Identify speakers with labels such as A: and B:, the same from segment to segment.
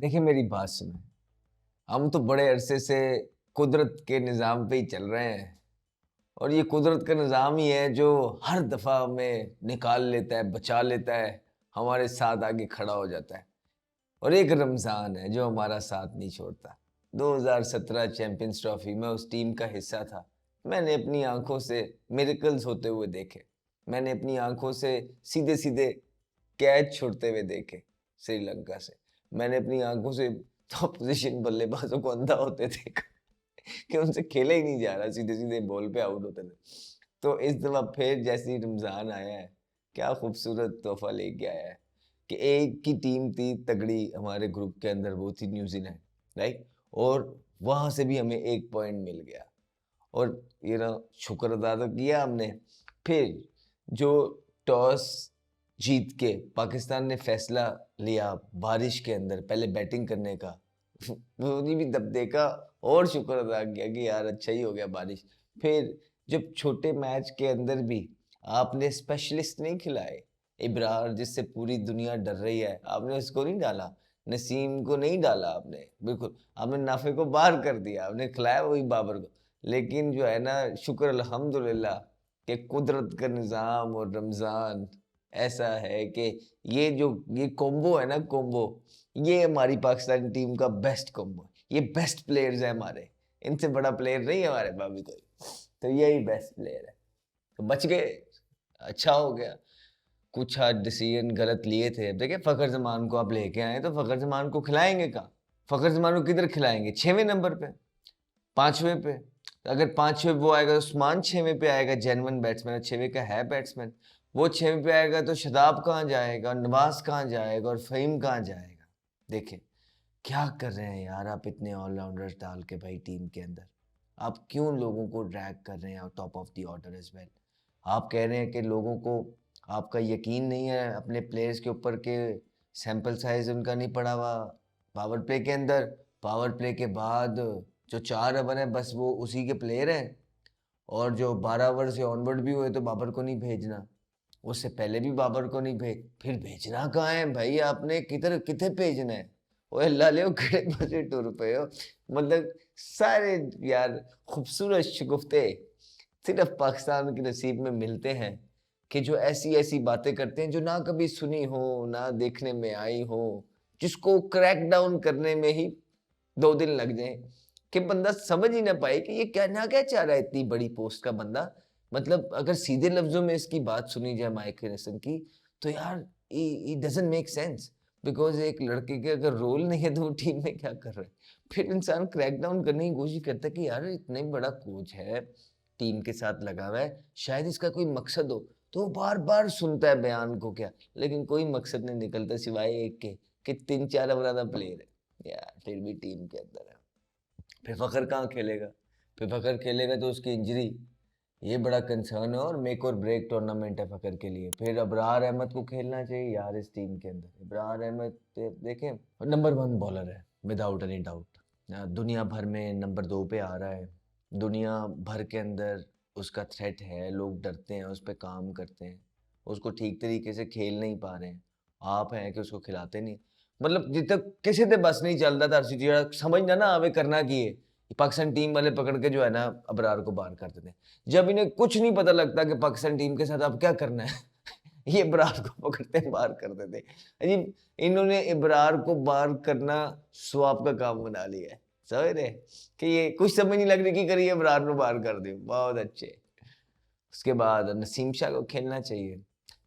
A: देखिए मेरी बात सुनें, हम तो बड़े अरसे से कुदरत के निज़ाम पे ही चल रहे हैं और ये कुदरत का निज़ाम ही है जो हर दफ़ा हमें निकाल लेता है, बचा लेता है, हमारे साथ आके खड़ा हो जाता है। और एक रमज़ान है जो हमारा साथ नहीं छोड़ता। 2017 चैंपियंस ट्रॉफ़ी में उस टीम का हिस्सा था। मैंने अपनी आँखों से मिरेकल्स होते हुए देखे। मैंने अपनी आँखों से सीधे-सीधे कैच छुड़ते हुए देखे श्रीलंका से। मैंने अपनी आँखों से अपोज़िशन बल्लेबाज़ों को अंधा होते देखा कि उनसे खेला ही नहीं जा रहा, सीधे-सीधे बॉल पे आउट होते थे। तो इस दफ़ा फिर जैसे ही रमज़ान आया है, क्या खूबसूरत तोहफ़ा लेके आया है कि एक ही टीम थी तगड़ी हमारे ग्रुप के अंदर, वो थी न्यूज़ीलैंड, राइट? और वहाँ से भी हमें 1 पॉइंट मिल गया और शुक्र अदा तो किया हमने। फिर जो टॉस जीत के पाकिस्तान ने फैसला लिया बारिश के अंदर पहले बैटिंग करने का, उन्हें भी तब देखा और शुक्र अदा किया कि यार अच्छा ही हो गया बारिश। फिर जब छोटे मैच के अंदर भी आपने स्पेशलिस्ट नहीं खिलाए, इब्रार जिससे पूरी दुनिया डर रही है, आपने उसको नहीं डाला, नसीम को नहीं डाला आपने, बिल्कुल, आपने नाफे को बाहर कर दिया, आपने खिलाया वही बाबर को। लेकिन जो है ना, शुक्र अल्हम्दुलिल्लाह कि कुदरत का निज़ाम और रमज़ान ऐसा है कि ये कॉम्बो है ना, कॉम्बो, ये हमारी पाकिस्तानी टीम का बेस्ट कॉम्बो है। ये बेस्ट प्लेयर्स हैं हमारे, इनसे बड़ा प्लेयर नहीं है हमारे पास भी कोई। तो यही बेस्ट प्लेयर है। तो बच गए, अच्छा हो गया। कुछ आज डिसीजन गलत लिए थे। अब देखिए फ़खर ज़मान को आप लेके आए, तो फ़खर ज़मान को खिलाएँगे कहाँ? फ़खर ज़मान को किधर खिलाएँगे? 6वें नंबर पे, 5वें पे। अगर 5वें वो आएगा तो उस्मान 6वें पे आएगा, जेन्युइन बैट्समैन है, 6वें का है बैट्समैन। वो 6वें पे आएगा तो शादाब कहाँ जाएगा? नवाज़ कहाँ जाएगा? और फ़हीम कहाँ जाएगा? देखिए, क्या कर रहे हैं यार आप इतने ऑल-राउंडर्स डाल के भाई टीम के अंदर? आप क्यों लोगों को ड्रैग कर रहे हैं top of the order as well? आप कह रहे हैं कि लोगों को आपका यकीन नहीं है अपने प्लेयर्स के ऊपर के सैंपल साइज़ उनका नहीं पड़ा हुआ पावर प्ले के अंदर, पावर प्ले के बाद जो 4 ओवर हैं बस वो उसी के प्लेयर हैं और जो 12 ओवर से ऑनवर्ड भी हुए तो बाबर को नहीं भेजना। उससे पहले भी बाबर को नहीं फिर भेजना कहाँ है भाई आपने किधर किथे भेजना है? ओए अल्लाह ले केड़े पासे टुर पे हो? मतलब सारे यार खूबसूरत शगुफ्ते सिर्फ़ पाकिस्तान के नसीब में मिलते हैं कि जो ऐसी-ऐसी बातें करते हैं जो ना कभी सुनी हो, ना देखने में आई हो, जिसको क्रैक डाउन करने में ही 2 दिन लग जाएँ, कि बंदा समझ ही ना पाए कि ये कहना क्या चाह रहा है इतनी बड़ी पोस्ट का बंदा। मतलब अगर सीधे लफ्ज़ों में इसकी बात सुनी जाए माइक हेनसन की, तो यार it doesn't make sense because एक लड़के के अगर रोल नहीं है तो वो टीम में क्या कर रहा है? फिर इंसान क्रैक डाउन करने की कोशिश करता है कि यार इतना ही बड़ा कोच है, टीम के साथ लगा हुआ है, शायद इसका कोई मकसद हो, तो वो बार-बार सुनता है बयान को क्या, लेकिन कोई मकसद नहीं निकलता सिवाय एक के कि 3-4 ओवर वाला प्लेयर है। यार फिर भी टीम के अंदर है। फिर फ़खर कहाँ खेलेगा? फिर फ़खर खेलेगा तो उसकी इंजरी, ये बड़ा कंसर्न है और मेक और ब्रेक टूर्नामेंट है फ़खर के लिए। फिर अबरार अहमद को खेलना चाहिए यार इस टीम के अंदर। अबरार अहमद देखें नंबर 1 बॉलर है विदाउट एनी डाउट। दुनिया भर में नंबर 2 पे आ रहा है। दुनिया भर के अंदर उसका थ्रेट है, लोग डरते हैं, उस पे काम करते हैं। उसको ठीक तरीके से खेल नहीं पा रहे हैं। आप हैं कि उसको खिलाते नहीं। मतलब जिद तक किसी ते बस नहीं चलदा हरसी जेड़ा समझ ना आवे करना की है। पाकिस्तान टीम वाले पकड़ के जो है ना अबरार को बाहर कर देते हैं। जब इन्हें कुछ नहीं पता लगता कि पाकिस्तान टीम के साथ अब क्या करना है, ये इब्रार को पकड़ते हैं, बाहर कर देते हैं। जी, इन्होंने इब्रार को बाहर करना स्वाब का काम बना लिया है। समझ रहे? कि ये कुछ समझ नहीं लग रही कि करिए इब्रार को बाहर कर दें। बहुत अच्छे। उसके बाद नसीम शाह को खेलना चाहिए।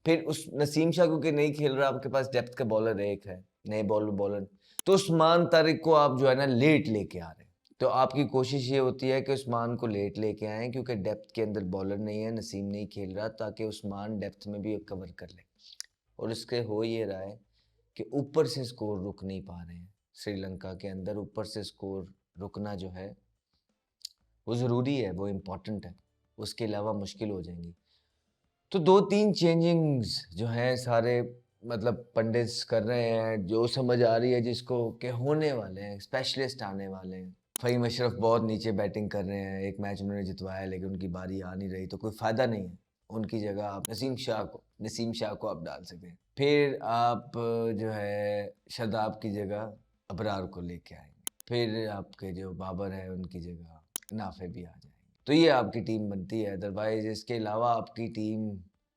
A: फिर उस नसीम शाह क्योंकि नहीं खेल रहा, आपके पास डेप्थ का बॉलर एक है, नए बॉलर, तो उस्मान तारिक को आप जो है ना लेट लेके आ रहे हैं। तो आपकी कोशिश ये होती है कि उस्मान को लेट लेके आएँ क्योंकि डेप्थ के अंदर बॉलर नहीं है, नसीम नहीं खेल रहा ताकि उस्मान डेप्थ में भी कवर कर ले। और इसके हो ये रहा है कि ऊपर से स्कोर रुक नहीं पा रहे हैं। श्रीलंका के अंदर ऊपर से स्कोर रुकना जो है, वो ज़रूरी है, वो इम्पोर्टेंट है। उसके अलावा मुश्किल हो जाएँगी। तो 2-3 चेंजिंग्स जो हैं सारे मतलब पंडित्स कर रहे हैं, जो समझ आ रही है जिसको कि होने वाले हैं, स्पेशलिस्ट आने वाले हैं। फ़हीम अशरफ बहुत नीचे बैटिंग कर रहे हैं, एक मैच उन्होंने जितवाया लेकिन उनकी बारी आ नहीं रही तो कोई फ़ायदा नहीं है। उनकी जगह आप नसीम शाह को आप डाल सकते हैं। फिर आप जो है शादाब की जगह अबरार को लेके आएंगे, फिर आपके जो बाबर है उनकी जगह नाफे भी आ जाएंगे, तो ये आपकी टीम बनती है। अदरवाइज इसके अलावा आपकी टीम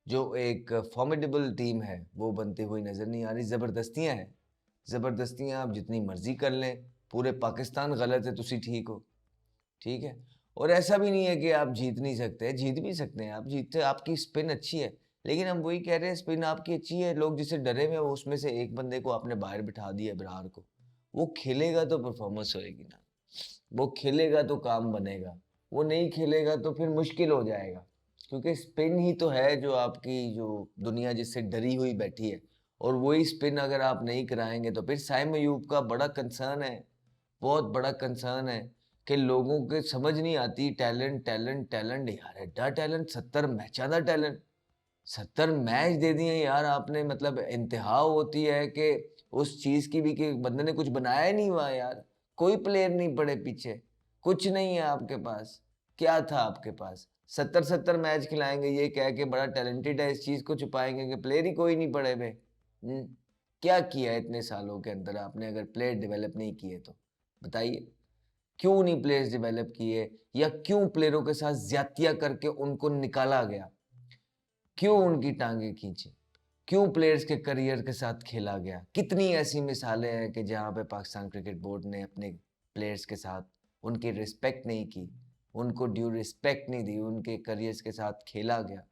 A: जो एक फॉर्मिडेबल टीम है वो बनती हुई नज़र नहीं आ रही। ज़बरदस्तियाँ हैं, ज़बरदस्तियाँ आप जितनी मर्जी कर लें, पूरे पाकिस्तान गलत है, तुसी ठीक हो, ठीक है। और ऐसा भी नहीं है कि आप जीत नहीं सकते, जीत भी सकते हैं आप, जीतते, आपकी स्पिन अच्छी है, लेकिन हम वही कह रहे हैं स्पिन आपकी अच्छी है, लोग जिससे डरे हुए उसमें से एक बंदे को आपने बाहर बिठा दिया, अबरार को, वो खेलेगा तो परफॉर्मेंस होएगी ना, वो खेलेगा तो काम बनेगा, वो नहीं खेलेगा तो फिर मुश्किल हो जाएगा, क्योंकि स्पिन ही तो है जो आपकी जो दुनिया जिससे डरी हुई बैठी है, और वही स्पिन अगर आप नहीं कराएंगे तो फिर साइम अयूब का बड़ा कंसर्न है, बहुत बड़ा कंसर्न है कि लोगों के समझ नहीं आती, टैलेंट टैलेंट टैलेंट यार, एडा टैलेंट, 70 मैचा का टैलेंट, 70 मैच दे दिए यार आपने, मतलब इंतहा होती है कि उस चीज़ की भी कि बंदे ने कुछ बनाया ही नहीं हुआ यार, कोई प्लेयर नहीं पड़े पीछे, कुछ नहीं है आपके पास, क्या था आपके पास, 70 मैच खिलाएंगे ये कह के बड़ा टैलेंटेड है, इस चीज़ को छुपाएंगे कि प्लेयर ही कोई नहीं पड़े हुए। क्या किया है इतने सालों के अंदर आपने अगर प्लेयर डेवलप नहीं किए तो बताइए, क्यों नहीं प्लेयर्स डेवलप किए, या क्यों प्लेयरों के साथ ज्यादतियां करके उनको निकाला गया, क्यों उनकी टांगे खींची, क्यों प्लेयर्स के करियर के साथ खेला गया। कितनी ऐसी मिसालें हैं कि जहां पे पाकिस्तान क्रिकेट बोर्ड ने अपने प्लेयर्स के साथ उनकी रिस्पेक्ट नहीं की, उनको ड्यू रिस्पेक्ट नहीं दी, उनके करियर्स के साथ खेला गया,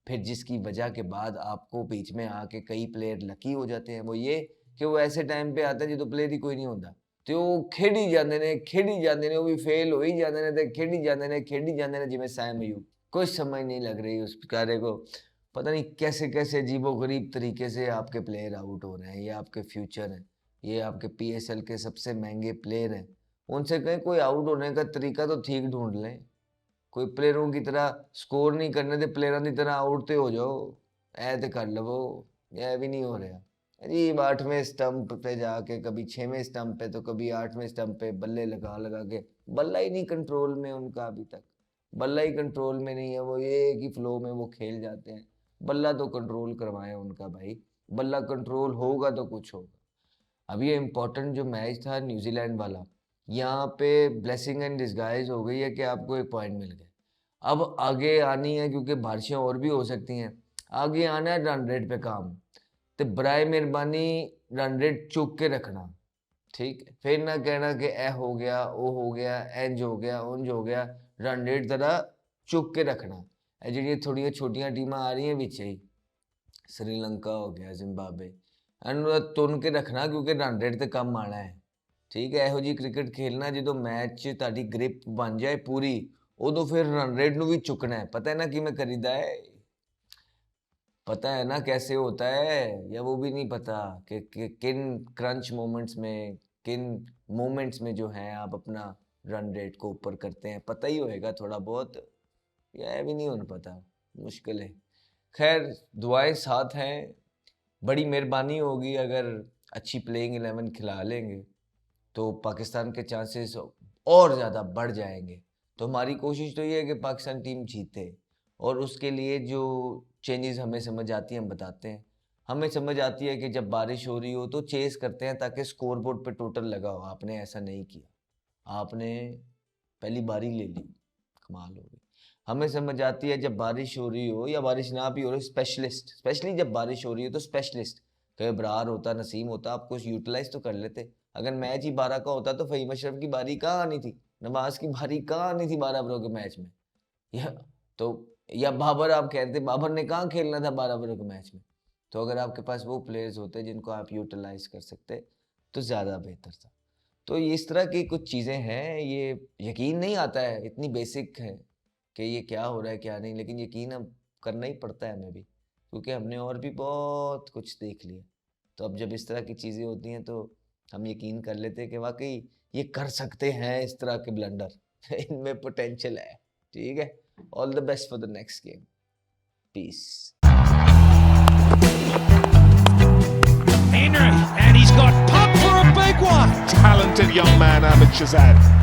A: फिर जिसकी वजह के बाद आपको बीच में आके कई प्लेयर लकी हो जाते हैं, वो ये कि वो ऐसे टाइम पे आता है जो प्लेयर ही कोई नहीं होता, तो खेड़ी जाते ने, वो भी फेल हो ही जाते ने, तो खेड़ी जाते ने जिमें साइम अयूब, कोई समझ नहीं लग रही उस कार्य को, पता नहीं कैसे कैसे अजीबोगरीब तरीके से आपके प्लेयर आउट हो रहे हैं, ये आपके फ्यूचर हैं, ये आपके PSL के सबसे महंगे प्लेयर हैं, उनसे कहीं कोई आउट होने का तरीका तो ठीक ढूंढ लें, कोई प्लेयरों की तरह स्कोर नहीं करने दे, प्लेयरों की तरह आउट तो हो जाओ, ऐ तो कर लो, यह भी नहीं हो रहा। अजीब 8वें स्टंप पे जाके, कभी 6वें स्टंप पे, तो कभी 8वें स्टंप पे बल्ले लगा लगा के, बल्ला ही नहीं कंट्रोल में उनका, अभी तक बल्ला ही कंट्रोल में नहीं है, वो ये एक ही फ्लो में वो खेल जाते हैं, बल्ला तो कंट्रोल करवाए उनका भाई, बल्ला कंट्रोल होगा तो कुछ होगा। अब ये इम्पोर्टेंट जो मैच था न्यूजीलैंड वाला, यहाँ पे ब्लेसिंग एंड डिस्गाइज हो गई है कि आपको एक पॉइंट मिल गए, अब आगे आनी है क्योंकि बारिशें और भी हो सकती हैं, आगे आना है रन रेट पे काम, तो बराए मेहरबानी रन रेट चुक के रखना, ठीक है, फिर ना कहना कि ए हो गया, ओ हो गया, इंज हो गया, उंज हो गया, रन रेट जरा चुक के रखना। जी थोड़िया छोटिया टीमां आ रही हैं विच ही, श्रीलंका हो गया, जिम्बाब्वे, तुन के रखना क्योंकि रन रेट तो कम आना है, ठीक है। ਇਹੋ ਜੀ क्रिकेट खेलना जो मैच ਤੁਹਾਡੀ ग्रिप बन जाए पूरी, उदों फिर रन रेट ਨੂੰ भी चुकना है, पता है ना किमें करीदा है, पता है ना कैसे होता है, या वो भी नहीं पता कि किन क्रंच मोमेंट्स में, किन मोमेंट्स में जो है आप अपना रन रेट को ऊपर करते हैं, पता ही होएगा थोड़ा बहुत, या भी नहीं होना पता, मुश्किल है। खैर दुआएं साथ हैं, बड़ी मेहरबानी होगी अगर अच्छी प्लेइंग 11 खिला लेंगे तो पाकिस्तान के चांसेस और ज़्यादा बढ़ जाएंगे। तो हमारी कोशिश तो ये है कि पाकिस्तान टीम जीते, और उसके लिए जो चेंजेस हमें समझ आती हैं हम बताते हैं। हमें समझ आती है कि जब बारिश हो रही हो तो चेस करते हैं ताकि स्कोर बोर्ड पर टोटल लगा हो, आपने ऐसा नहीं किया, आपने पहली बारी ले ली, कमाल हो गई। हमें समझ आती है जब बारिश हो रही हो या बारिश ना भी हो रही, स्पेशलिस्ट, स्पेशली जब बारिश हो रही हो तो स्पेशलिस्ट, कहीं बरार होता, नसीम होता, आप कुछ यूटिलाइज तो कर लेते। अगर मैच ही 12 का होता तो फ़हीम अशरफ की बारी कहाँ आनी थी, नवाज की बारी कहाँ आनी थी 12 ओवरों के मैच में, या बाबर, आप कहते बाबर ने कहाँ खेलना था 12 ओवरों के मैच में। तो अगर आपके पास वो प्लेयर्स होते जिनको आप यूटिलाइज कर सकते तो ज़्यादा बेहतर था। तो इस तरह की कुछ चीज़ें हैं, ये यकीन नहीं आता है, इतनी बेसिक है कि ये क्या हो रहा है क्या नहीं, लेकिन यकीन अब करना ही पड़ता है हमें भी, क्योंकि हमने और भी बहुत कुछ देख लिया। तो अब जब इस तरह की चीज़ें होती हैं तो हम यकीन कर लेते हैं कि वाकई ये कर सकते हैं इस तरह के ब्लंडर इनमें पोटेंशियल है, ठीक है। All the best for the next game, peace.
B: Henry, and he's got pumped for a big one. Talented young man, Ahmed Shazad.